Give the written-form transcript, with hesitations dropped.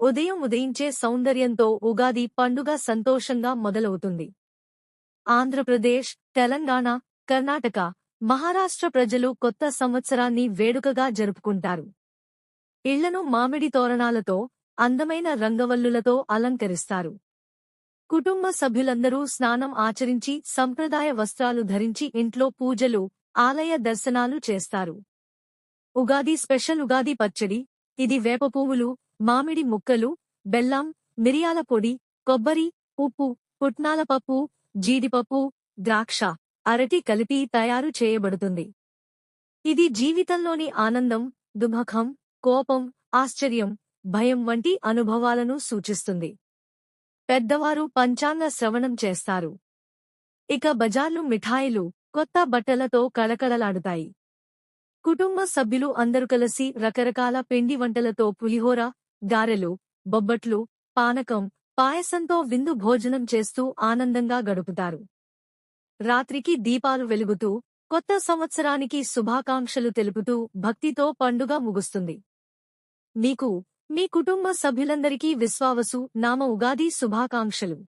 ఉదయం ఉదయించే సౌందర్యంతో ఉగాది పండుగ సంతోషంగా మొదలవుతుంది. ఆంధ్రప్రదేశ్, తెలంగాణ, కర్ణాటక, మహారాష్ట్ర ప్రజలు కొత్త సంవత్సరాన్ని వేడుకగా జరుపుకుంటారు. ఇళ్లను మామిడి తోరణాలతో, అందమైన రంగవల్లులతో అలంకరిస్తారు. కుటుంబ సభ్యులందరూ స్నానం ఆచరించి సంప్రదాయ వస్త్రాలు ధరించి ఇంట్లో పూజలు, ఆలయ దర్శనాలు చేస్తారు. ఉగాది స్పెషల్ ఉగాది పచ్చడి. ఇది వేప పువ్వులు, మామిడి ముక్కలు, బెల్లం, మిరియాల పొడి, కొబ్బరి, ఉప్పు, పుట్నాల పప్పు, జీడిపప్పు, ద్రాక్ష, అరటి కలిపి తయారు చేయబడుతుంది. ఇది జీవితంలోని ఆనందం, దుఃఖం, కోపం, ఆశ్చర్యం, భయం వంటి అనుభవాలను సూచిస్తుంది. పెద్దవారు పంచాంగ శ్రవణం చేస్తారు. ఇక బజార్లు మిఠాయిలు, కొత్త బట్టలతో కళకళలాడుతాయి. కుటుంబ సభ్యులు అందరూ కలిసి రకరకాల పిండి వంటలతో పులిహోర, గారెలు, బొబ్బట్లు, పానకం, పాయసంతో విందు భోజనం చేస్తూ ఆనందంగా గడుపుతారు. రాత్రికి దీపాలు వెలుగుతూ, కొత్త సంవత్సరానికి శుభాకాంక్షలు తెలుపుతూ భక్తితో పండుగ ముగుస్తుంది. మీకు, మీ కుటుంబ సభ్యులందరికీ విశ్వావసు నామ ఉగాది శుభాకాంక్షలు.